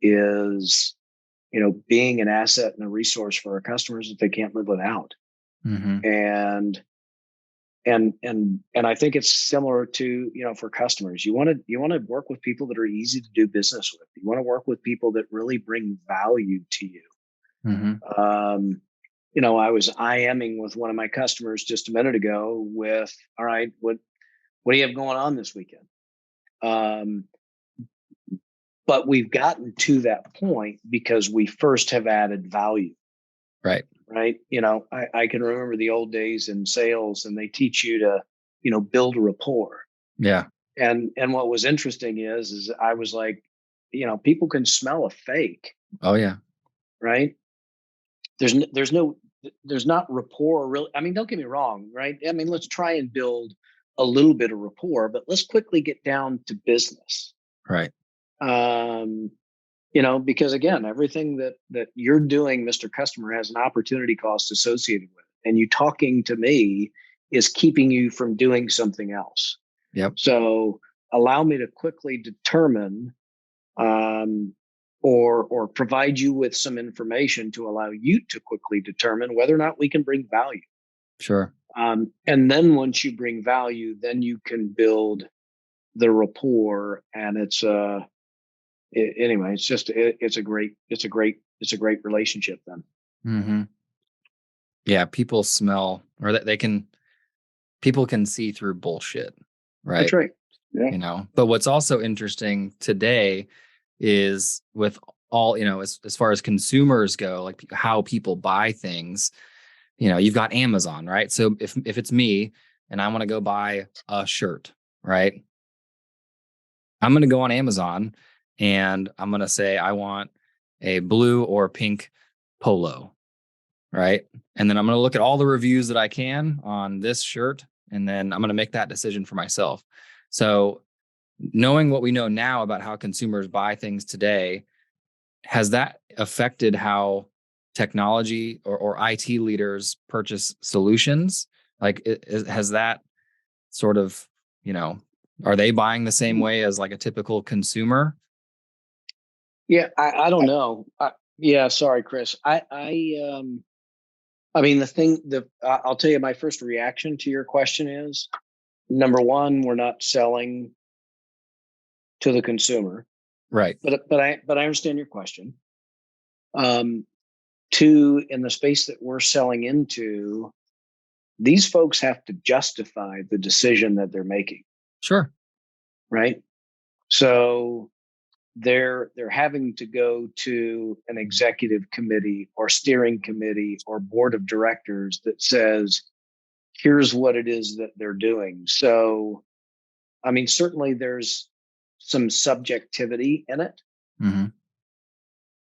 is, being an asset and a resource for our customers that they can't live without. And I think it's similar to, for customers, you want to work with people that are easy to do business with. You want to work with people that really bring value to you. I was IMing with one of my customers just a minute ago with, all right, what do you have going on this weekend? But we've gotten to that point because we first have added value. Right. Right. I can remember the old days in sales, and they teach you to, build rapport. Yeah. And what was interesting is I was like, people can smell a fake. Oh yeah. Right. There's not rapport really. I mean, don't get me wrong. Right. I mean, let's try and build a little bit of rapport, but let's quickly get down to business. Right. Because again, everything that you're doing, Mr. Customer, has an opportunity cost associated with it. And you talking to me is keeping you from doing something else. Yep. So allow me to quickly determine or provide you with some information to allow you to quickly determine whether or not we can bring value. Sure. And then once you bring value, then you can build the rapport, and anyway, it's a great relationship then. Yeah. People smell, or that people can see through bullshit. Right. That's right. Yeah. But what's also interesting today is with all, as far as consumers go, like how people buy things, you've got Amazon, right? So if it's me and I want to go buy a shirt, right? I'm going to go on Amazon and I'm going to say, I want a blue or pink polo, right? And then I'm going to look at all the reviews that I can on this shirt, and then I'm going to make that decision for myself. So knowing what we know now about how consumers buy things today, has that affected how technology or IT leaders purchase solutions? Like, has that sort of, are they buying the same way as like a typical consumer? Yeah, I don't know. Yeah, sorry, Chris. I mean, I'll tell you, my first reaction to your question is, number one, we're not selling to the consumer, right? But I understand your question. Two, in the space that we're selling into, these folks have to justify the decision that they're making. Sure. Right. So they're having to go to an executive committee or steering committee or board of directors that says, here's what it is that they're doing. So, I mean, certainly there's some subjectivity in it.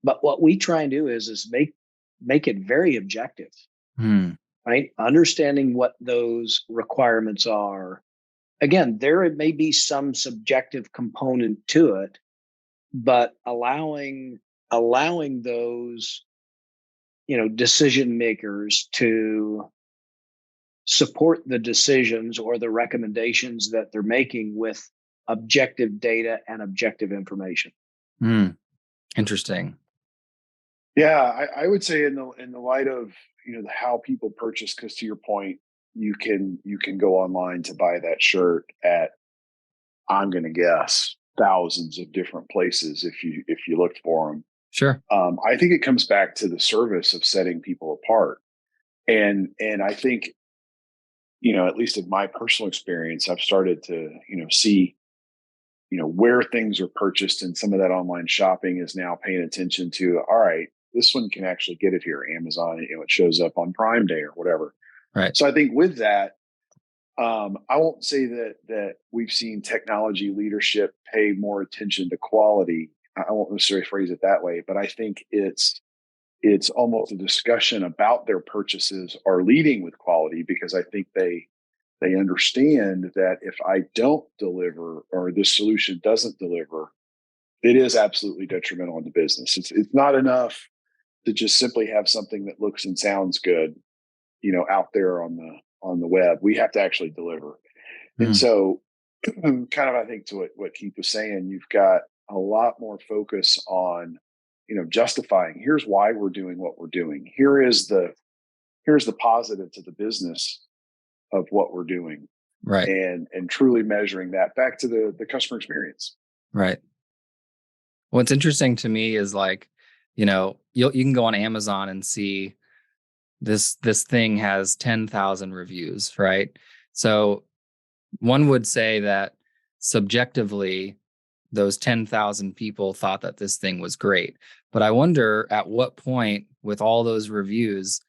But what we try and do is make it very objective, right? Understanding what those requirements are. Again, there may be some subjective component to it, but allowing those, decision makers to support the decisions or the recommendations that they're making with objective data and objective information. Interesting. Yeah, I would say in the light of how people purchase, because to your point, you can go online to buy that shirt at, I'm going to guess, thousands of different places if you looked for them. Sure. I think it comes back to the service of setting people apart, and I think at least in my personal experience, I've started to see where things are purchased, and some of that online shopping is now paying attention to, all right, this one can actually get it here, Amazon, it shows up on Prime Day or whatever. Right. So I think with that, I won't say that we've seen technology leadership pay more attention to quality. I won't necessarily phrase it that way, but I think it's almost a discussion about their purchases are leading with quality, because I think they understand that if I don't deliver or this solution doesn't deliver, it is absolutely detrimental in the business. It's not enough to just simply have something that looks and sounds good, out there on the web. We have to actually deliver. And so kind of, I think to what Keith was saying, you've got a lot more focus on, justifying, here's why we're doing what we're doing. Here's the positive to the business of what we're doing. Right. And truly measuring that back to the customer experience. Right. What's interesting to me is you can go on Amazon and see this thing has 10,000 reviews, right? So one would say that subjectively, those 10,000 people thought that this thing was great. But I wonder at what point with all those reviews,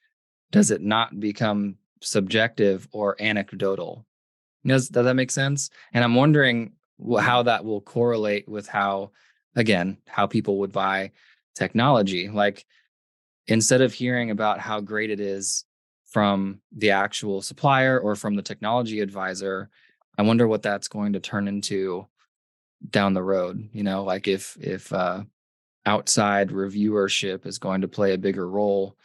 does it not become subjective or anecdotal? Does that make sense? And I'm wondering how that will correlate with how people would buy technology. Like, instead of hearing about how great it is from the actual supplier or from the technology advisor, I wonder what that's going to turn into down the road. Like if outside reviewership is going to play a bigger role,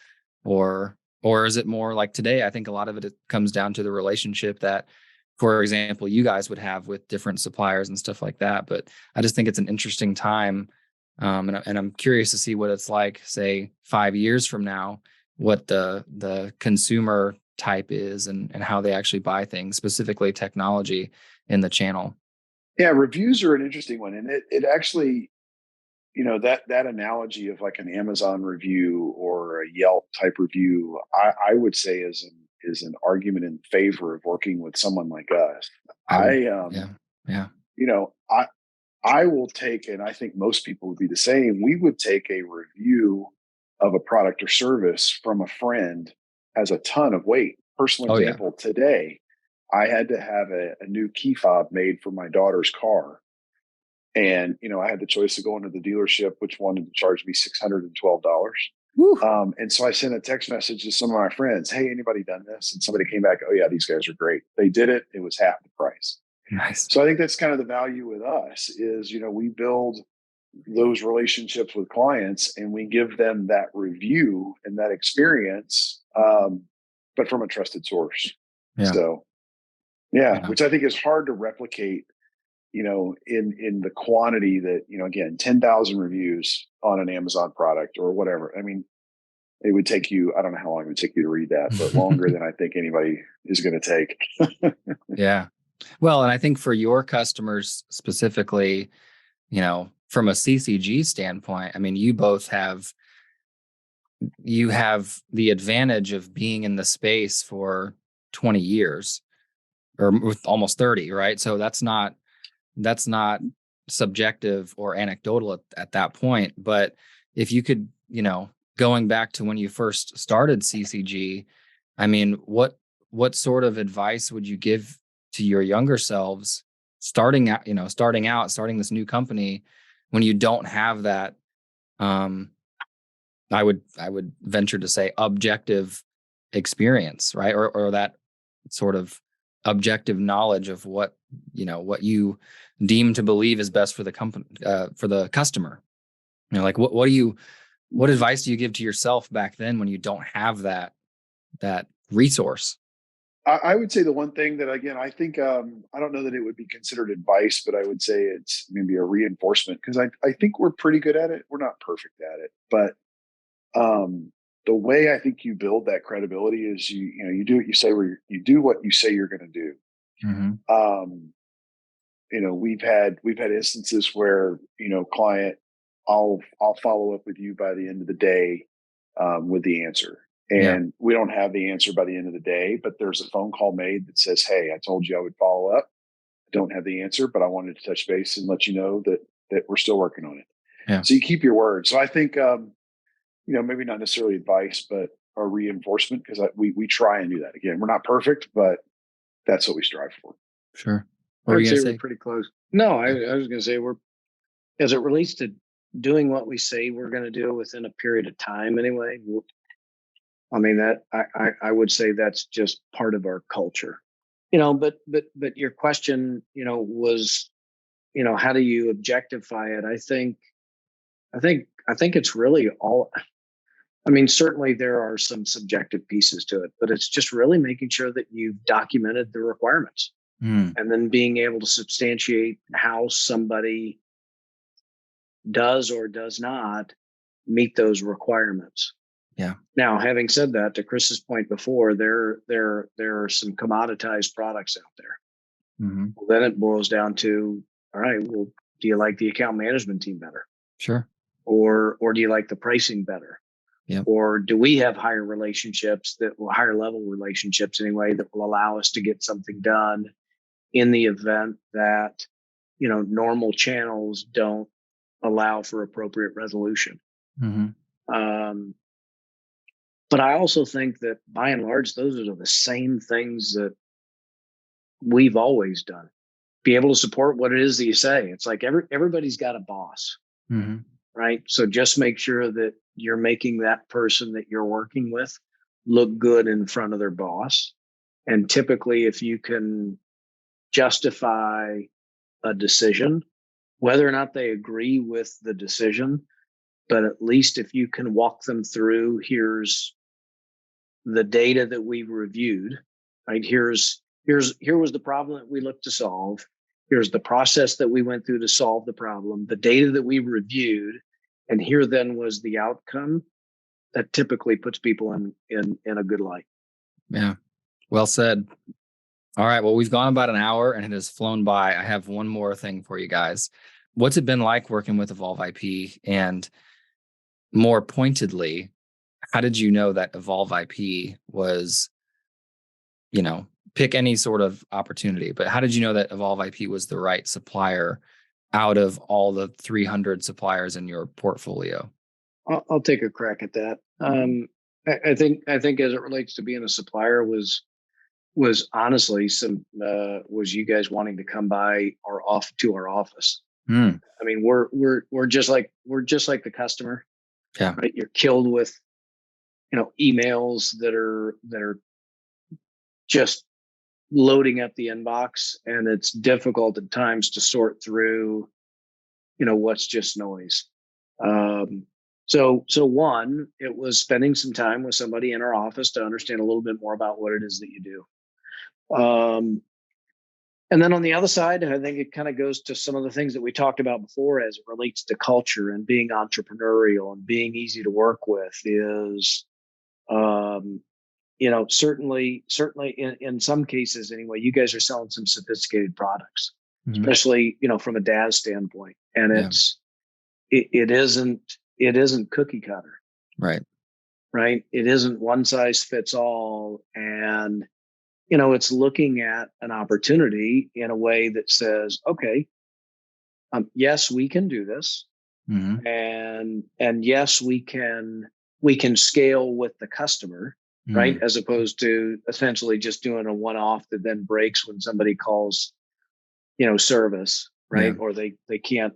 or is it more like today? I think a lot of it comes down to the relationship that, for example, you guys would have with different suppliers and stuff like that. But I just think it's an interesting time. And I'm curious to see what it's like, say, 5 years from now, what the consumer type is and how they actually buy things, specifically technology in the channel. Yeah, reviews are an interesting one. And it actually, that analogy of like an Amazon review or a Yelp type review, I would say is an argument in favor of working with someone like us. I will take, and I think most people would be the same, we would take a review of a product or service from a friend as a ton of weight. Personal example, today, I had to have a new key fob made for my daughter's car. And, I had the choice of going to the dealership, which wanted to charge me $612. And so I sent a text message to some of my friends, hey, anybody done this? And somebody came back, oh yeah, these guys are great. They did it. It was half the price. Nice. So I think that's kind of the value with us is, we build those relationships with clients and we give them that review and that experience, but from a trusted source. Yeah. So, which I think is hard to replicate, in the quantity that, again, 10,000 reviews on an Amazon product or whatever. I mean, it would take you, I don't know how long it would take you to read that, but longer than I think anybody is going to take. Yeah. Well, and I think for your customers specifically, from a CCG standpoint, I mean, you have the advantage of being in the space for 20 years or almost 30, right? So that's not subjective or anecdotal at that point. But if you could, going back to when you first started CCG, I mean, what sort of advice would you give to your younger selves starting this new company when you don't have that, I would venture to say objective experience, right? Or that sort of objective knowledge of what you deem to believe is best for the company, for the customer. Like what do you What advice do you give to yourself back then when you don't have that resource? I would say the one thing that, again, I think, I don't know that it would be considered advice, but I would say it's maybe a reinforcement, because I think we're pretty good at it. We're not perfect at it, but the way I think you build that credibility is you do what you say, where you do what you say you're going to do. Mm-hmm. We've had instances where, client, I'll follow up with you by the end of the day with the answer. And we don't have the answer by the end of the day, but there's a phone call made that says, "Hey, I told you I would follow up. I don't have the answer, but I wanted to touch base and let you know that we're still working on it." Yeah. So you keep your word. So I think, maybe not necessarily advice, but a reinforcement, because we try and do that. Again, we're not perfect, but that's what we strive for. Sure. I would say we're pretty close. No, I was going to say, we're, as it relates to doing what we say we're going to do within a period of time anyway. I mean, that I would say that's just part of our culture, but your question, was, how do you objectify it? I think it's really all, I mean, certainly there are some subjective pieces to it, but it's just really making sure that you've documented the requirements and then being able to substantiate how somebody does or does not meet those requirements. Yeah. Now, having said that, to Chris's point before, there are some commoditized products out there. Mm-hmm. Well, then it boils down to, all right, well, do you like the account management team better? Sure. Or do you like the pricing better? Yep. Or do we have higher level relationships anyway, that will allow us to get something done in the event that, normal channels don't allow for appropriate resolution? Mm-hmm. But I also think that by and large, those are the same things that we've always done. Be able to support what it is that you say. It's like everybody's got a boss, Mm-hmm. right? So just make sure that you're making that person that you're working with look good in front of their boss. And typically, if you can justify a decision, whether or not they agree with the decision, but at least if you can walk them through, here's the data that we've reviewed, right? Here was the problem that we looked to solve. Here's the process that we went through to solve the problem, the data that we reviewed, and here then was the outcome. That typically puts people in a good light. Yeah. Well said. All right. Well, we've gone about an hour and it has flown by. I have one more thing for you guys. What's it been like working with Evolve IP? And more pointedly, how did you know that Evolve IP was, pick any sort of opportunity, but how did you know that Evolve IP was the right supplier out of all the 300 suppliers in your portfolio? I'll take a crack at that. I think as it relates to being a supplier was honestly was you guys wanting to come by our office. I mean, we're just like the customer. Yeah. Right. You're killed with, emails that are just loading up the inbox, and it's difficult at times to sort through, what's just noise. So one, it was spending some time with somebody in our office to understand a little bit more about what it is that you do. And then on the other side, I think it kind of goes to some of the things that we talked about before as it relates to culture and being entrepreneurial and being easy to work with is, certainly in some cases anyway, you guys are selling some sophisticated products, especially, from a DAS standpoint. And it isn't cookie cutter. Right. Right. It isn't one size fits all. And, it's looking at an opportunity in a way that says, okay, yes, we can do this. Mm-hmm. And yes, we can scale with the customer, right? As opposed to essentially just doing a one-off that then breaks when somebody calls, service, right? Yeah. Or they can't,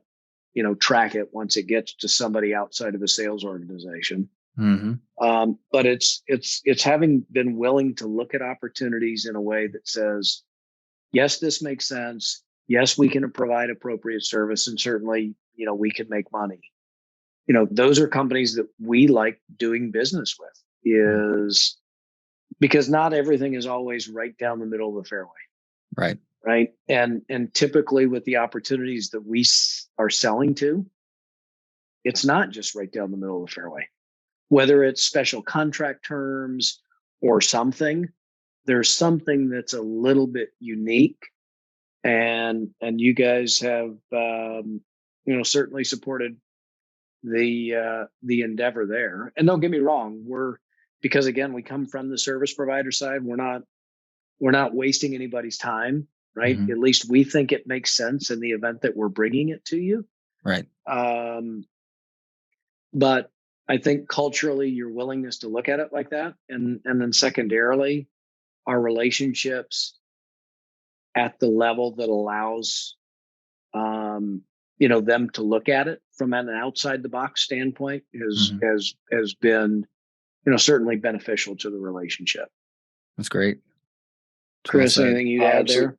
track it once it gets to somebody outside of the sales organization. Mm-hmm. But it's having been willing to look at opportunities in a way that says, yes, this makes sense. Yes, we can provide appropriate service, and certainly, we can make money. those are companies that we like doing business with, is because not everything is always right down the middle of the fairway. Right. And typically with the opportunities that we are selling to, it's not just right down the middle of the fairway. Whether it's special contract terms or something, there's something that's a little bit unique. And you guys have, certainly supported the endeavor there. And don't get me wrong, because again, we come from the service provider side. We're not wasting anybody's time, right? Mm-hmm. At least we think it makes sense in the event that we're bringing it to you. Right. But I think culturally, your willingness to look at it like that, and then secondarily, our relationships at the level that allows, them to look at it from an outside the box standpoint has been, certainly beneficial to the relationship. That's great. Chris, anything you'd add there?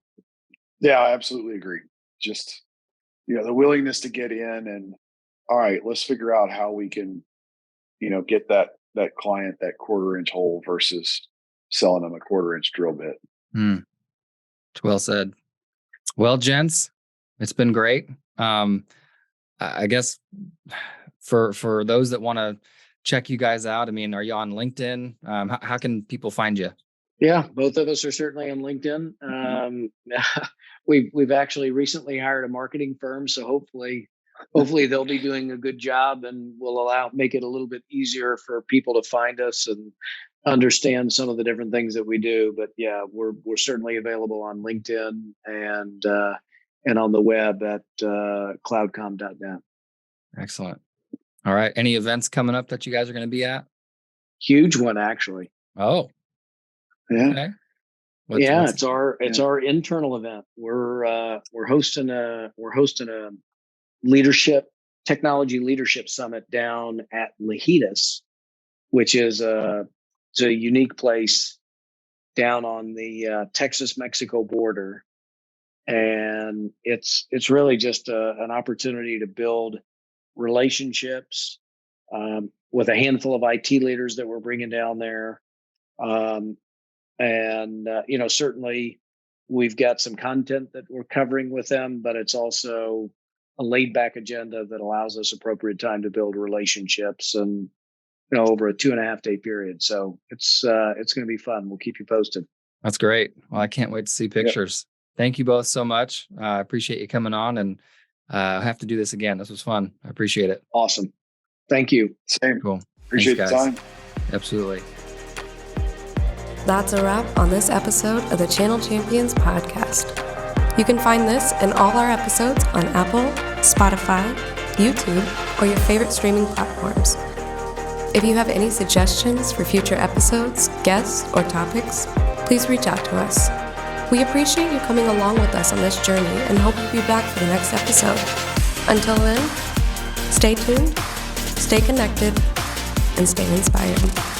Yeah, I absolutely agree. Just, the willingness to get in and, all right, let's figure out how we can, get that client that 1/4 inch hole versus selling them a 1/4 inch drill bit. Well said. Well, gents, it's been great. I guess for those that want to check you guys out, I mean, are you on LinkedIn? How can people find you? Yeah, both of us are certainly on LinkedIn. We've actually recently hired a marketing firm, so hopefully they'll be doing a good job and will make it a little bit easier for people to find us and understand some of the different things that we do. But yeah, we're certainly available on LinkedIn and on the web at cloudcom.net. Excellent. All right. Any events coming up that you guys are going to be at? Huge one, actually. Oh, yeah. Okay. It's our internal event. We're hosting a technology leadership summit down at Lajitas, which is it's a unique place down on the Texas-Mexico border. And it's really just an opportunity to build relationships with a handful of IT leaders that we're bringing down there. Certainly we've got some content that we're covering with them, but it's also a laid back agenda that allows us appropriate time to build relationships and, over a 2.5 day period. So it's going to be fun. We'll keep you posted. That's great. Well, I can't wait to see pictures. Yep. Thank you both so much. I appreciate you coming on, and I have to do this again. This was fun. I appreciate it. Awesome. Thank you. Same. Cool. Appreciate the time. Absolutely. That's a wrap on this episode of the Channel Champions podcast. You can find this and all our episodes on Apple, Spotify, YouTube, or your favorite streaming platforms. If you have any suggestions for future episodes, guests, or topics, please reach out to us. We appreciate you coming along with us on this journey and hope you'll be back for the next episode. Until then, stay tuned, stay connected, and stay inspired.